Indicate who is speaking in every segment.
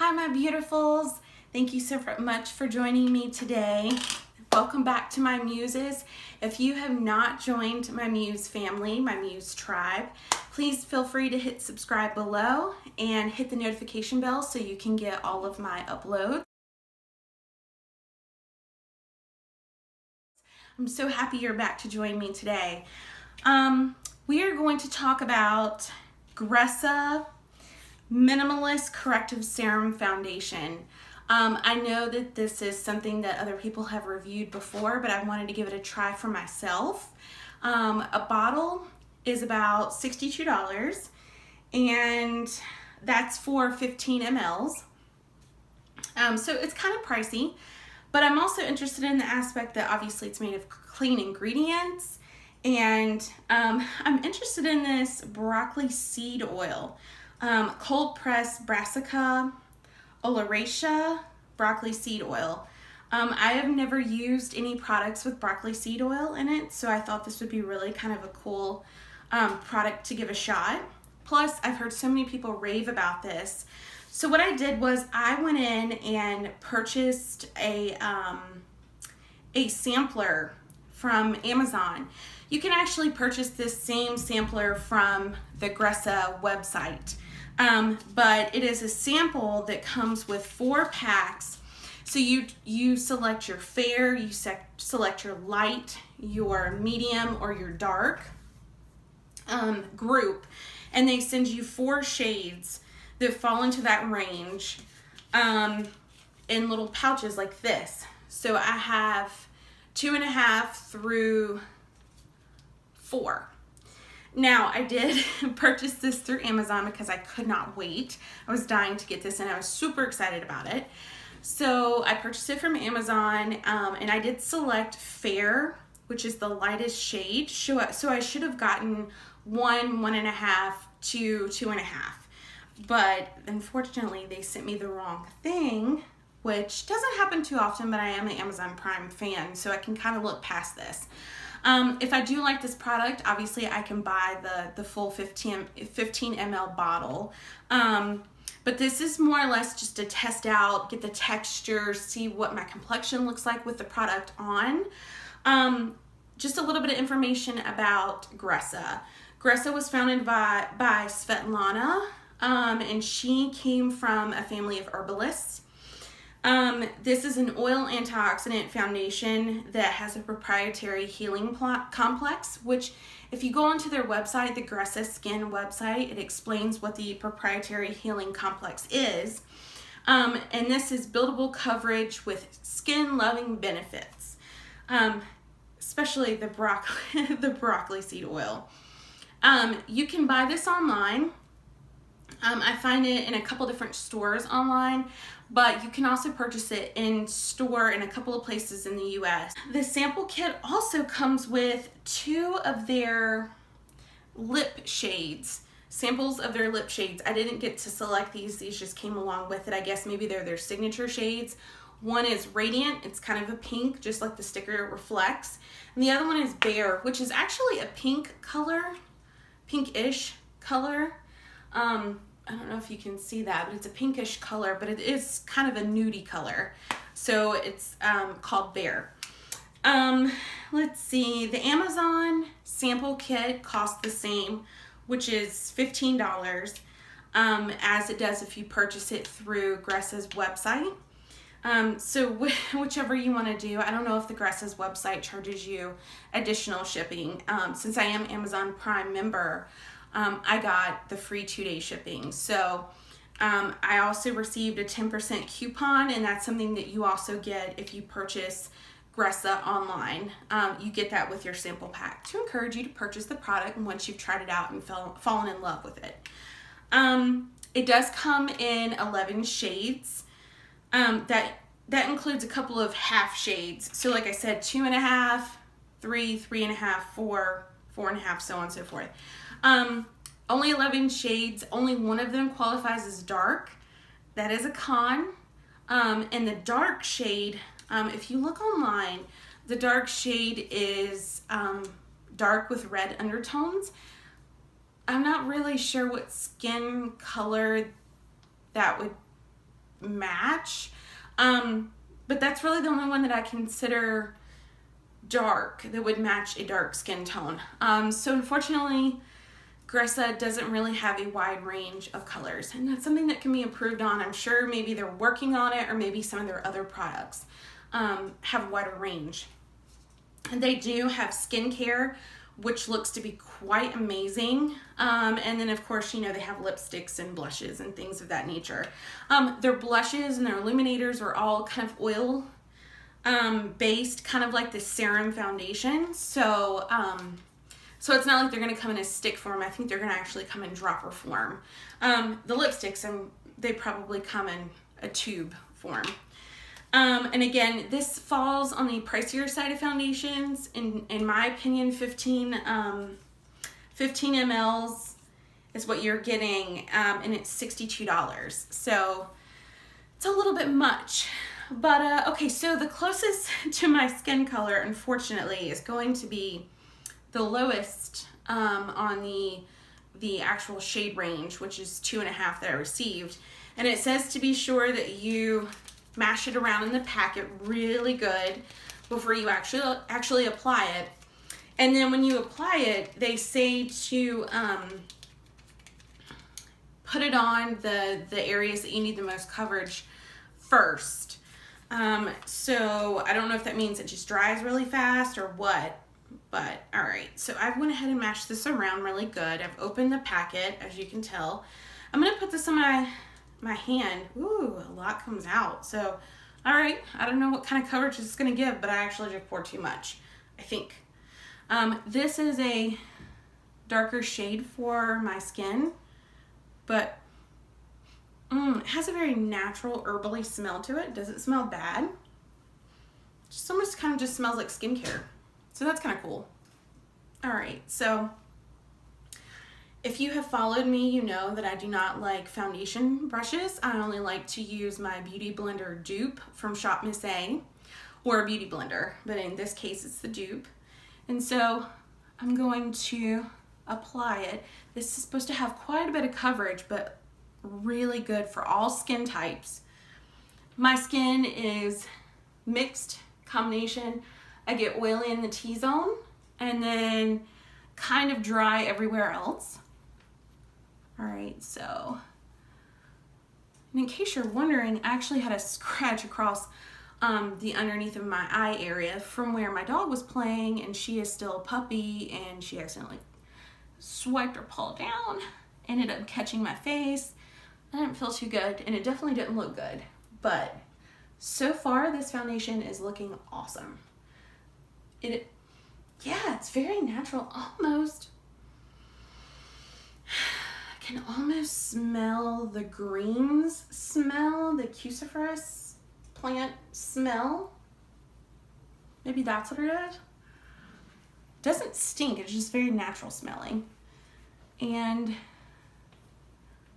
Speaker 1: Hi, my beautifuls. Thank you so much for joining me today. Welcome back to my muses. If you have not joined my muse family, my muse tribe, please feel free to hit subscribe below and hit the notification bell so you can get all of my uploads. I'm so happy you're back to join me today. We are going to talk about Gressa Minimalist Corrective Serum Foundation. I know that this is something that other people have reviewed before, but I wanted to give it a try for myself. A bottle is about $62, and that's for 15 mLs. So it's kind of pricey, but I'm also interested in the aspect that obviously it's made of clean ingredients, and I'm interested in this broccoli seed oil. Cold pressed brassica oleracea broccoli seed oil. I have never used any products with broccoli seed oil in it, so I thought this would be really kind of a cool product to give a shot. Plus, I've heard so many people rave about this. So what I did was I went in and purchased a sampler from Amazon. You can actually purchase this same sampler from the Gressa website. But it is a sample that comes with 4 packs. So you select your fair, you select your light, your medium, or your dark group, and they send you 4 shades that fall into that range in little pouches like this. So I have 2.5 through 4. Now, I did purchase this through Amazon because I could not wait. I was dying to get this, and I was super excited about it. So I purchased it from Amazon, and I did select Fair, which is the lightest shade. So I should have gotten 1.5 to 2.5. But unfortunately, they sent me the wrong thing, which doesn't happen too often, but I am an Amazon Prime fan, so I can kind of look past this. If I do like this product, obviously I can buy the full 15 ml bottle. But this is more or less just to test out, get the texture, see what my complexion looks like with the product on. Just a little bit of information about Gressa. Gressa was founded by Svetlana, and she came from a family of herbalists. This is an oil antioxidant foundation that has a proprietary healing complex, which if you go onto their website, the Gressa Skin website, it explains what the proprietary healing complex is. And this is buildable coverage with skin-loving benefits, especially the broccoli seed oil. You can buy this online. I find it in a couple different stores online, but you can also purchase it in store in a couple of places in the US. The sample kit also comes with 2 of their lip shades, samples of their lip shades. I didn't get to select these just came along with it. I guess maybe they're their signature shades. One is Radiant, it's kind of a pink, just like the sticker reflects. And the other one is Bare, which is actually a pink color, pinkish color. I don't know if you can see that, but it's a pinkish color, but it is kind of a nudie color. So it's called Bare. Let's see, the Amazon sample kit costs the same, which is $15, as it does if you purchase it through Gressa's website. So whichever you want to do. I don't know if the Gressa's website charges you additional shipping. Since I am Amazon Prime member, I got the free 2-day shipping. So I also received a 10% coupon, and that's something that you also get if you purchase Gressa online. You get that with your sample pack to encourage you to purchase the product once you've tried it out and fallen in love with it. It does come in 11 shades. That includes a couple of half shades. So like I said, 2.5, 3, 3.5, 4, 4.5, so on and so forth. Only 11 shades. Only one of them qualifies as dark. That is a con. And the dark shade, if you look online, the dark shade is dark with red undertones. I'm not really sure what skin color that would match. But that's really the only one that I consider dark that would match a dark skin tone. So unfortunately, Gressa doesn't really have a wide range of colors, and that's something that can be improved on. I'm sure maybe they're working on it, or maybe some of their other products have a wider range. And they do have skincare, which looks to be quite amazing. And then of course, you know, they have lipsticks and blushes and things of that nature. Their blushes and their illuminators are all kind of oil based, kind of like the Serum foundation. So it's not like they're going to come in a stick form. I think they're going to actually come in dropper form. The lipsticks, they probably come in a tube form. And again, this falls on the pricier side of foundations. In my opinion, 15 mls is what you're getting, and it's $62. So it's a little bit much. But okay, so the closest to my skin color, unfortunately, is going to be the lowest on the actual shade range, which is 2.5 that I received. And it says to be sure that you mash it around in the packet really good before you actually apply it. And then when you apply it, they say to put it on the areas that you need the most coverage first. So I don't know if that means it just dries really fast or what, but all right. So I went ahead and mashed this around really good. I've opened the packet, as you can tell. I'm gonna put this on my hand. Ooh, a lot comes out. So, all right, I don't know what kind of coverage it's gonna give, but I actually just poured too much, I think. This is a darker shade for my skin, but it has a very natural herbally smell to it. Does it smell bad? Just almost kind of just smells like skincare. So that's kind of cool. All right, so if you have followed me, you know that I do not like foundation brushes. I only like to use my Beauty Blender dupe from Shop Miss A, or a beauty blender, but in this case it's the dupe. And so I'm going to apply it. This is supposed to have quite a bit of coverage, but really good for all skin types. My skin is mixed combination. I get oily in the T-zone and then kind of dry everywhere else. All right, so, and in case you're wondering, I actually had a scratch across the underneath of my eye area from where my dog was playing, and she is still a puppy, and she accidentally swiped her paw down, ended up catching my face. I didn't feel too good, and it definitely didn't look good, but so far this foundation is looking awesome. Yeah, it's very natural, almost. I can almost smell the greens smell, the cruciferous plant smell. Maybe that's what it is. Doesn't stink, it's just very natural smelling. And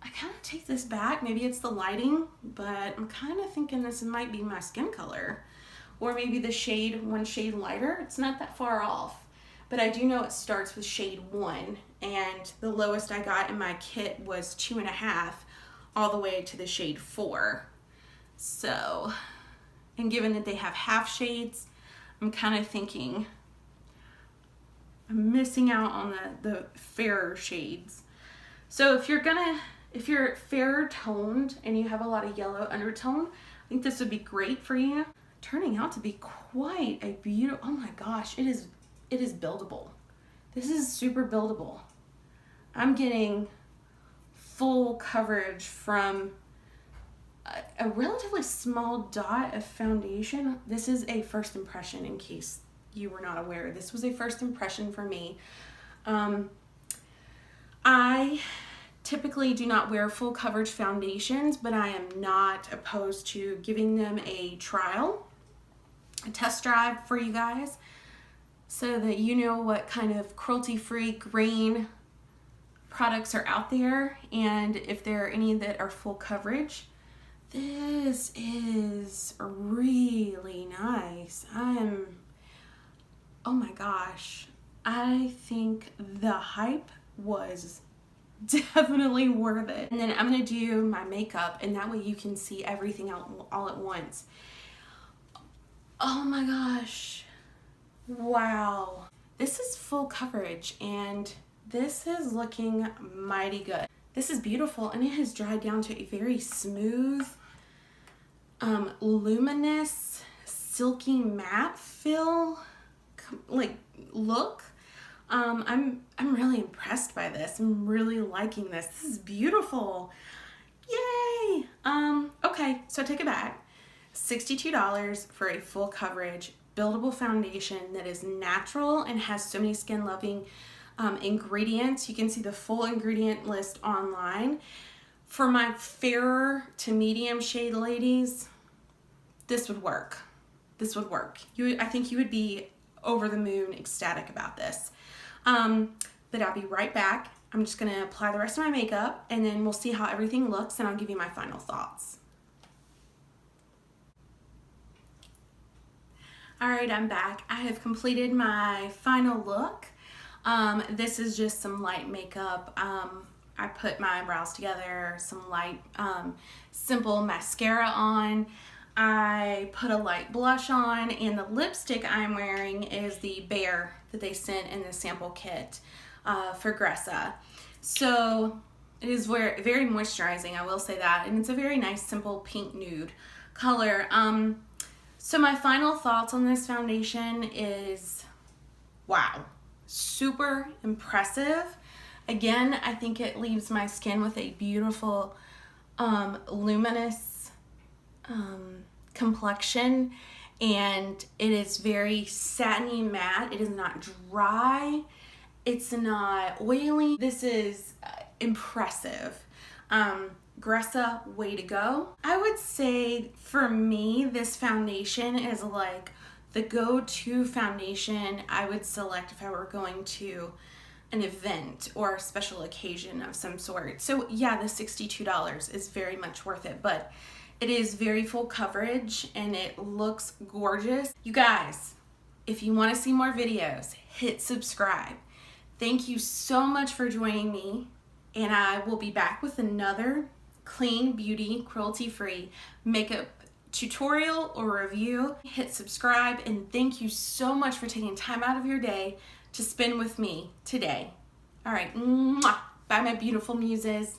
Speaker 1: I kind of take this back, maybe it's the lighting, but I'm kind of thinking this might be my skin color. Or maybe the shade, one shade lighter. It's not that far off. But I do know it starts with shade 1, and the lowest I got in my kit was 2.5, all the way to the shade 4. So, and given that they have half shades, I'm kind of thinking I'm missing out on the fairer shades. So if you're fairer toned and you have a lot of yellow undertone, I think this would be great for you. Turning out to be quite a beautiful, oh my gosh, it is buildable. This is super buildable. I'm getting full coverage from a relatively small dot of foundation. This is a first impression, in case you were not aware. This was a first impression for me. I typically do not wear full coverage foundations, but I am not opposed to giving them a trial, a test drive for you guys, so that you know what kind of cruelty-free grain products are out there, and if there are any that are full coverage. This is really nice. Oh my gosh, I think the hype was definitely worth it. And then I'm gonna do my makeup, and that way you can see everything all at once. Oh my gosh, wow. This is full coverage, and this is looking mighty good. This is beautiful, and it has dried down to a very smooth, luminous, silky matte feel, like look. I'm really impressed by this. I'm really liking this. This is beautiful. Yay! Okay, so I take it back. $62 for a full coverage, buildable foundation that is natural and has so many skin loving ingredients. You can see the full ingredient list online. For my fairer to medium shade ladies, this would work. This would work. I think you would be over the moon ecstatic about this. But I'll be right back. I'm just gonna apply the rest of my makeup, and then we'll see how everything looks, and I'll give you my final thoughts. All right, I'm back. I have completed my final look. This is just some light makeup. I put my eyebrows together, some light, simple mascara on. I put a light blush on, and the lipstick I'm wearing is the Bear that they sent in the sample kit for Gressa. So it is very moisturizing, I will say that, and it's a very nice, simple pink nude color. So my final thoughts on this foundation is, wow, super impressive. Again, I think it leaves my skin with a beautiful, luminous complexion, and it is very satiny matte. It is not dry. It's not oily. This is impressive. Gressa, way to go. I would say for me, this foundation is like the go-to foundation I would select if I were going to an event or a special occasion of some sort. So yeah, the $62 is very much worth it, but it is very full coverage and it looks gorgeous. You guys, if you want to see more videos, hit subscribe. Thank you so much for joining me, and I will be back with another clean beauty, cruelty-free makeup tutorial or review. Hit subscribe, and thank you so much for taking time out of your day to spend with me today. All right, mwah. Bye my beautiful muses.